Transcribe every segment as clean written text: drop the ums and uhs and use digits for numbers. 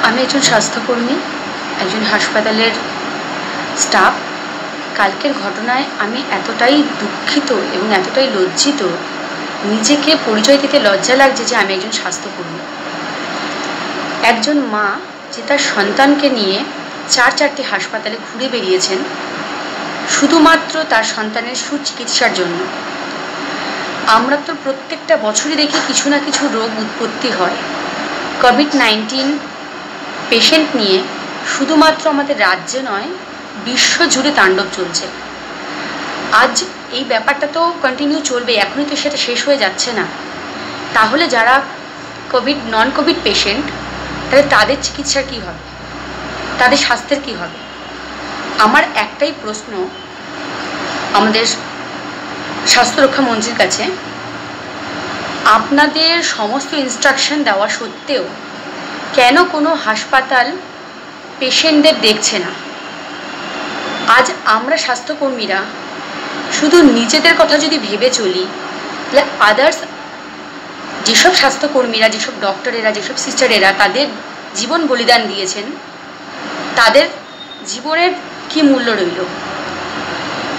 আমি একজন স্বাস্থ্যকর্মী, একজন হাসপাতালের স্টাফ। কালকের ঘটনায় আমি এতটাই দুঃখিত এবং এতটাই লজ্জিত, নিজেকে পরিচয় দিতে লজ্জা লাগছে যে আমি একজন স্বাস্থ্যকর্মী। একজন মা যে তার সন্তানকে নিয়ে চারটি হাসপাতালে ঘুরে বেরিয়েছেন শুধুমাত্র তার সন্তানের সুচিকিৎসার জন্য। আমরা তো প্রত্যেকটা বছরই দেখি কিছু না কিছু রোগ উৎপত্তি হয়। কোভিড-19 পেশেন্ট নিয়ে শুধুমাত্র আমাদের রাজ্যে নয়, বিশ্ব জুড়ে তাণ্ডব চলছে। আজ এই ব্যাপারটা তো কন্টিনিউ চলবে, এখনই তো সেটা শেষ হয়ে যাচ্ছে না। তাহলে যারা নন কোভিড পেশেন্ট, তাহলে তাদের চিকিৎসার কী হবে, তাদের স্বাস্থ্যের কী হবে? আমার একটাই প্রশ্ন আমাদের স্বাস্থ্যরক্ষা মন্ত্রীর কাছে, আপনাদের সমস্ত ইনস্ট্রাকশন দেওয়া সত্ত্বেও কেন কোনো হাসপাতাল পেশেন্টদের দেখছে না? আজ আমরা স্বাস্থ্যকর্মীরা শুধু নিজেদের কথা যদি ভেবে চলি, তাহলে আদার্স যেসব স্বাস্থ্যকর্মীরা, যেসব ডক্টরেরা, যেসব সিস্টারেরা তাদের জীবন বলিদান দিয়েছেন, তাদের জীবনের কী মূল্য রইল?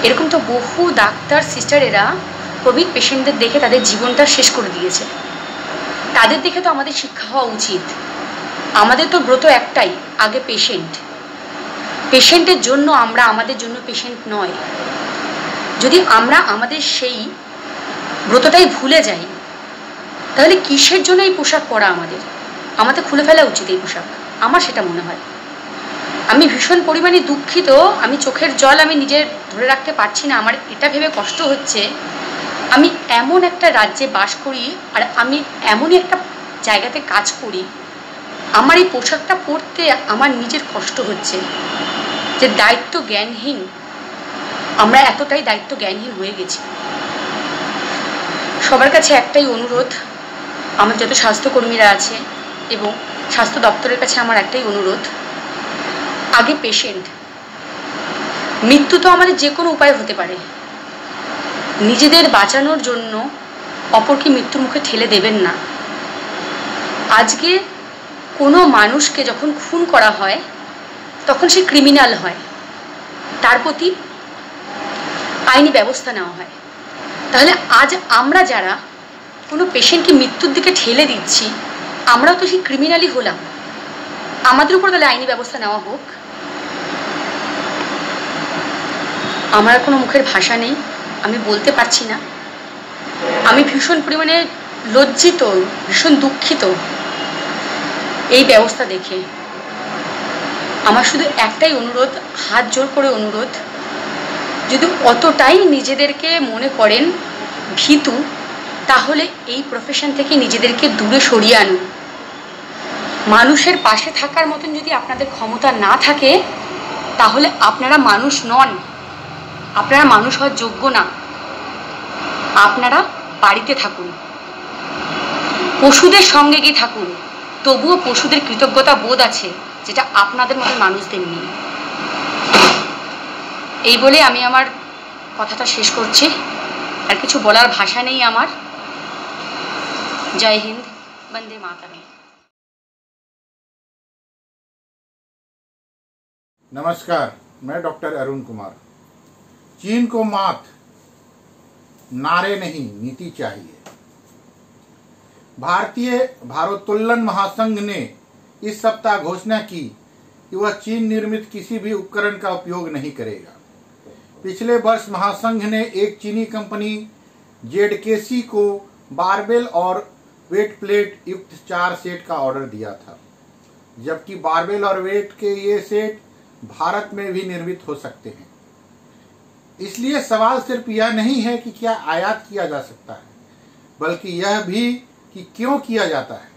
এরকম তো বহু ডাক্তার সিস্টারেরা কোভিড পেশেন্টদের দেখে তাদের জীবনটা শেষ করে দিয়েছে। তাদের দেখে তো আমাদের শিক্ষা হওয়া উচিত। আমাদের তো ব্রত একটাই, আগে পেশেন্টের জন্য আমরা, আমাদের জন্য পেশেন্ট নয়। যদি আমরা আমাদের সেই ব্রতটাই ভুলে যাই, তাহলে কিসের জন্য এই পোশাক পরা? আমাদের খুলে ফেলা উচিত এই পোশাক, আমার সেটা মনে হয়। আমি ভীষণ পরিমাণে দুঃখিত, আমি চোখের জল আমি নিজের ধরে রাখতে পারছি না। আমার এটা ভেবে কষ্ট হচ্ছে, আমি এমন একটা রাজ্যে বাস করি আর আমি এমনই একটা জায়গাতে কাজ করি, আমার এই পোশাকটা পরতে আমার নিজের কষ্ট হচ্ছে যে দায়িত্ব জ্ঞানহীন, আমরা এতটাই দায়িত্ব জ্ঞানহীন হয়ে গেছি। সবার কাছে একটাই অনুরোধ, আমার যত স্বাস্থ্যকর্মীরা আছে এবং স্বাস্থ্য দপ্তরের কাছে আমার একটাই অনুরোধ, আগে পেশেন্ট। মৃত্যু তো আমাদের যে কোনো উপায় হতে পারে, নিজেদের বাঁচানোর জন্য অপরকে মৃত্যুর মুখে ঠেলে দেবেন না। আজকে কোনো মানুষকে যখন খুন করা হয় তখন সে ক্রিমিনাল হয়, তার প্রতি আইনি ব্যবস্থা নেওয়া হয়। তাহলে আজ আমরা যারা কোনো পেশেন্টকে মৃত্যুর দিকে ঠেলে দিচ্ছি, আমরাও তো সেই ক্রিমিনালই হলাম। আমাদের উপর তাহলে আইনি ব্যবস্থা নেওয়া হোক। আমার কোনো মুখের ভাষা নেই, আমি বলতে পারছি না। আমি ভীষণ পরিমাণে লজ্জিত, ভীষণ দুঃখিত এই ব্যবস্থা দেখে। আমার শুধু একটাই অনুরোধ, হাত জোর করে অনুরোধ, যদি অতটাই নিজেদেরকে মনে করেন ভীতু, তাহলে এই প্রফেশন থেকে নিজেদেরকে দূরে সরিয়ে আনুন। মানুষের পাশে থাকার মতন যদি আপনাদের ক্ষমতা না থাকে, তাহলে আপনারা মানুষ নন, আপনারা মানুষ হওয়ার যোগ্য না। আপনারা বাড়িতে থাকুন, পশুদের সঙ্গে গিয়ে থাকুন, তবুও পশুদের কৃতজ্ঞতা বোধ আছে যেটা আপনাদের মতো মানুষদের নেই। এই বলে আমি আমার কথাটা শেষ করছি, আর কিছু বলার ভাষা নেই আমার। জয় হিন্দ, বন্দে মাতরম। नमस्कार, मैं डॉक्टर अरुण कुमार। चीन को मात, नारे नहीं नीति चाहिए। भारतीय भारोत्तोलन महासंघ ने इस सप्ताह घोषणा की कि वह चीन निर्मित किसी भी उपकरण का उपयोग नहीं करेगा। पिछले वर्ष महासंघ ने एक चीनी कंपनी जेडकेसी को बारबेल और वेट प्लेट युक्त 4 सेट का ऑर्डर दिया था, जबकि बारबेल और वेट के ये सेट भारत में भी निर्मित हो सकते हैं। इसलिए सवाल सिर्फ यह नहीं है कि क्या आयात किया जा सकता है, बल्कि यह भी कि क्यों किया जाता है।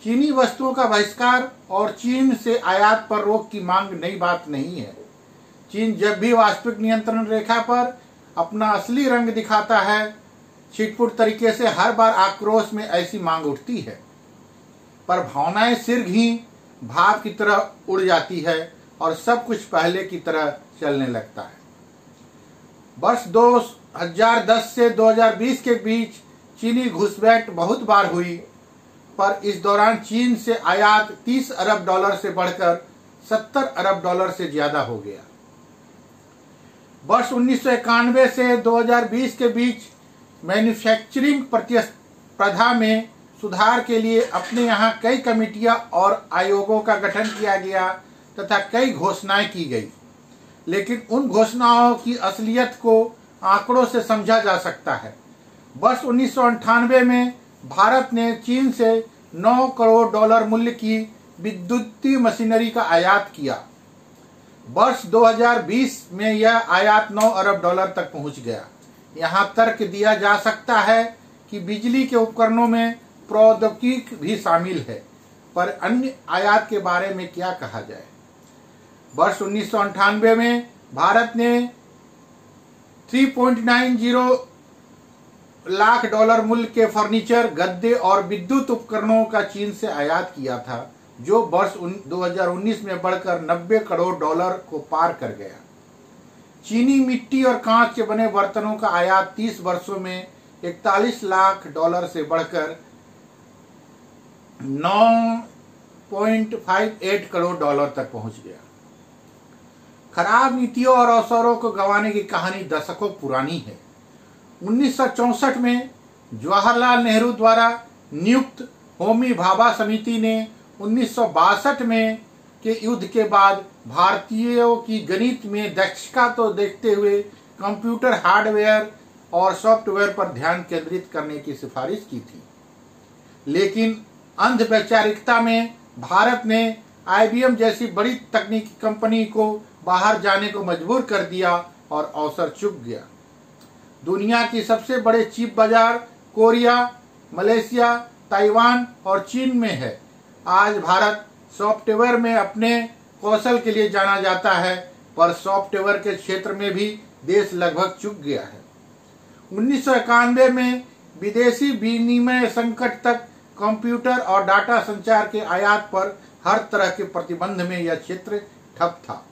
चीनी वस्तुओं का बहिष्कार और चीन से आयात पर रोक की मांग नई बात नहीं है। चीन जब भी वास्तविक नियंत्रण रेखा पर अपना असली रंग दिखाता है, छिटपुट तरीके से हर बार आक्रोश में ऐसी मांग उठती है, पर भावनाएं सिरघी भाव की तरह उड़ जाती है और सब कुछ पहले की तरह चलने लगता है। वर्ष 2010 से 2020 के बीच चीनी घुसपैठ बहुत बार हुई पर इस दौरान चीन से आयात 30 अरब डॉलर से बढ़कर 70 अरब डॉलर से ज्यादा हो गया। वर्ष 1991 से 2020 के बीच मैन्युफैक्चरिंग प्रतिस्पर्धा में सुधार के लिए अपने यहाँ कई कमेटियां और आयोगों का गठन किया गया तथा कई घोषणाएं की गई, लेकिन उन घोषणाओं की असलियत को आंकड़ों से समझा जा सकता है। वर्ष 1998 में भारत ने चीन से 9 करोड़ डॉलर मूल्य की विद्युतीय मशीनरी का आयात किया। वर्ष 2020 में यह आयात 9 अरब डॉलर तक पहुंच गया। यहाँ तर्क दिया जा सकता है कि बिजली के उपकरणों में प्रौद्योगिकी भी शामिल है, पर अन्य आयात के बारे में क्या कहा जाए। वर्ष 1998 में भारत ने 3.90 लाख डॉलर मूल्य के फर्नीचर, गद्दे और विद्युत उपकरणों का चीन से आयात किया था, जो वर्ष 2019 में बढ़कर 90 करोड़ डॉलर को पार कर गया। चीनी मिट्टी और कांच के बने बर्तनों का आयात 30 वर्षों में 41 लाख डॉलर से बढ़कर 9.58 करोड़ डॉलर तक पहुंच गया। खराब नीतियों और अवसरों को गंवाने की कहानी दशकों पुरानी है। 1964 में जवाहरलाल नेहरू द्वारा नियुक्त होमी भाभा समिति ने 1962 में के युद्ध के बाद भारतीयों की गणित में दक्षता तो देखते हुए कंप्यूटर हार्डवेयर और सॉफ्टवेयर पर ध्यान केंद्रित करने की सिफारिश की थी, लेकिन अंध वैचारिकता में भारत ने IBM जैसी बड़ी तकनीकी कंपनी को बाहर जाने को मजबूर कर दिया और अवसर चूक गया। दुनिया की सबसे बड़े चिप बाजार कोरिया, मलेशिया, ताइवान और चीन में है। आज भारत सॉफ्टवेयर में अपने कौशल के लिए जाना जाता है, पर सॉफ्टवेयर के क्षेत्र में भी देश लगभग चूक गया है। 1991 में विदेशी विनिमय संकट तक कंप्यूटर और डाटा संचार के आयात पर हर तरह के प्रतिबंध में यह क्षेत्र ठप था।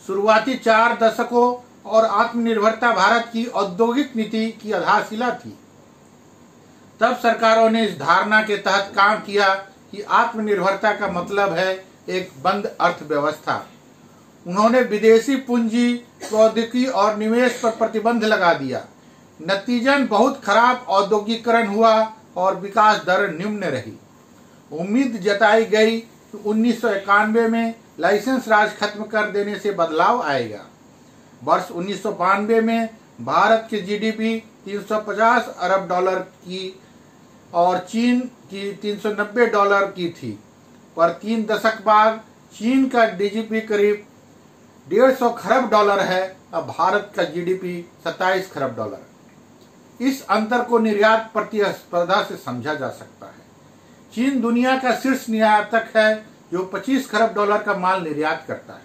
शुरुआती 4 दशकों और आत्मनिर्भरता भारत की औद्योगिक नीति की आधारशिला थी। तब सरकारों ने इस धारणा के तहत काम किया कि आत्मनिर्भरता का मतलब है एक बंद अर्थव्यवस्था। उन्होंने विदेशी पूंजी, प्रौद्योगिकी और निवेश पर प्रतिबंध लगा दिया। नतीजन बहुत खराब औद्योगिकरण हुआ और विकास दर निम्न रही। उम्मीद जताई गई कि 1991 में लाइसेंस राज खत्म कर देने से बदलाव आएगा। वर्ष 1992 में भारत की GDP 350 अरब डॉलर की और चीन की 390 डॉलर की थी, पर 3 दशक बाद चीन का GDP करीब 150 खरब डॉलर है। अब भारत का GDP 27 खरब डॉलर। इस अंतर को निर्यात प्रतिस्पर्धा से समझा जा सकता है। चीन दुनिया का शीर्ष निर्यातक है, जो 25 खरब डॉलर का माल निर्यात करता है।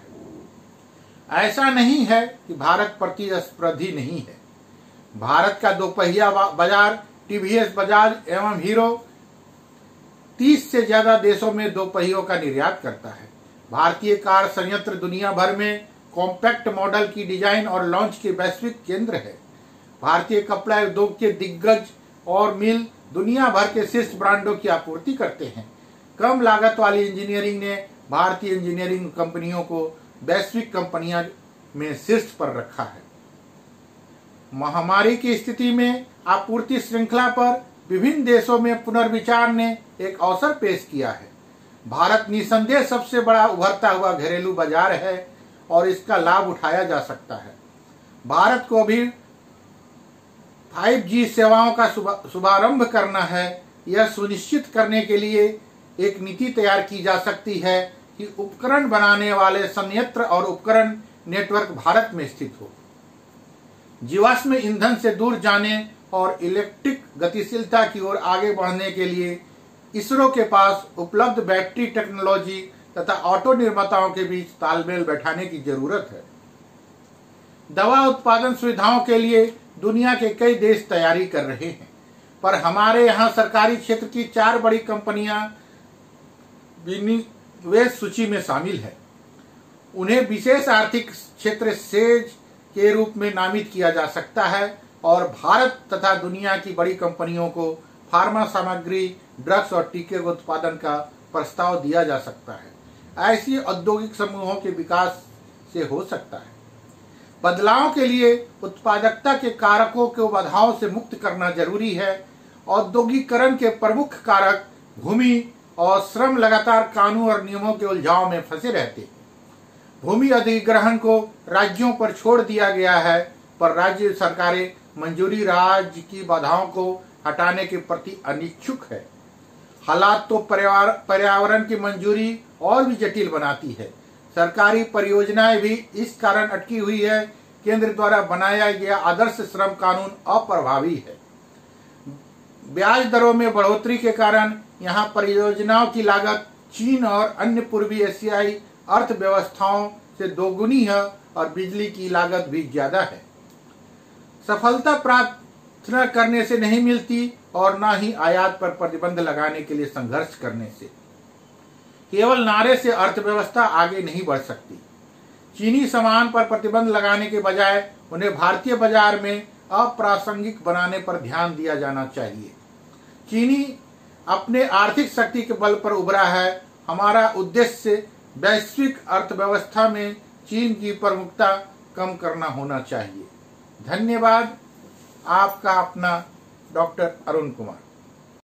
ऐसा नहीं है कि भारत प्रतिस्पर्धी नहीं है। भारत का दोपहिया बाजार TVS, बजाज एवं हीरो 30 से ज्यादा देशों में दोपहियों का निर्यात करता है। भारतीय कार संयंत्र दुनिया भर में कॉम्पैक्ट मॉडल की डिजाइन और लॉन्च के वैश्विक केंद्र है। भारतीय कपड़ा उद्योग के दिग्गज और मिल दुनिया भर के शीर्ष ब्रांडों की आपूर्ति करते हैं। कम लागत वाली इंजीनियरिंग ने भारतीय इंजीनियरिंग कंपनियों को वैश्विक कंपनियों में शीर्ष पर रखा है। महामारी की स्थिति में आपूर्ति श्रृंखला पर विभिन्न देशों में पुनर्विचार ने एक अवसर पेश किया है। भारत निसंदेह सबसे बड़ा उभरता हुआ घरेलू बाजार है और इसका लाभ उठाया जा सकता है। भारत को भी 5G सेवाओं का शुभारंभ करना है। यह सुनिश्चित करने के लिए एक नीति तैयार की जा सकती है कि उपकरण बनाने वाले संयंत्र और उपकरण नेटवर्क भारत में स्थित हो। जीवाश्म ईंधन से दूर जाने और इलेक्ट्रिक गतिशीलता की ओर आगे बढ़ने के लिए इसरो के पास उपलब्ध बैटरी टेक्नोलॉजी तथा ऑटो निर्माताओं के बीच तालमेल बैठाने की जरूरत है। दवा उत्पादन सुविधाओं के लिए दुनिया के कई देश तैयारी कर रहे हैं, पर हमारे यहाँ सरकारी क्षेत्र की 4 बड़ी कंपनियां विनिवेश सूची में शामिल है। उन्हें विशेष आर्थिक क्षेत्र सेज के रूप में नामित किया जा सकता है और भारत तथा दुनिया की बड़ी कंपनियों को फार्मा सामग्री, ड्रग्स और टीके के उत्पादन का प्रस्ताव दिया जा सकता है। ऐसी औद्योगिक समूहों के विकास से हो सकता है। बदलाव के लिए उत्पादकता के कारकों को बाधाओं से मुक्त करना जरूरी है। औद्योगिकरण के प्रमुख कारक भूमि और श्रम लगातार कानून और नियमों के उलझाव में फंसे रहते। भूमि अधिग्रहण को राज्यों पर छोड़ दिया गया है, पर राज्य सरकारें मंजूरी राज्य की बाधाओं को हटाने के प्रति अनिच्छुक है। हालात तो पर्यावरण की मंजूरी और भी जटिल बनाती है। सरकारी परियोजनाएं भी इस कारण अटकी हुई है। केंद्र द्वारा बनाया गया आदर्श श्रम कानून अप्रभावी है। ब्याज दरों में बढ़ोतरी के कारण यहाँ परियोजनाओं की लागत चीन और अन्य पूर्वी एशियाई अर्थव्यवस्थाओं से दोगुनी है और बिजली की लागत भी ज्यादा है। सफलता प्रार्थना करने से नहीं मिलती और न ही आयात पर प्रतिबंध लगाने के लिए संघर्ष करने से। केवल नारे से अर्थव्यवस्था आगे नहीं बढ़ सकती। चीनी सामान पर प्रतिबंध लगाने के बजाय उन्हें भारतीय बाजार में अप्रासंगिक बनाने पर ध्यान दिया जाना चाहिए। चीनी अपने आर्थिक शक्ति के बल पर उभरा है। हमारा उद्देश्य वैश्विक अर्थव्यवस्था में चीन की प्रमुखता कम करना होना चाहिए। धन्यवाद। आपका अपना डॉक्टर अरुण कुमार।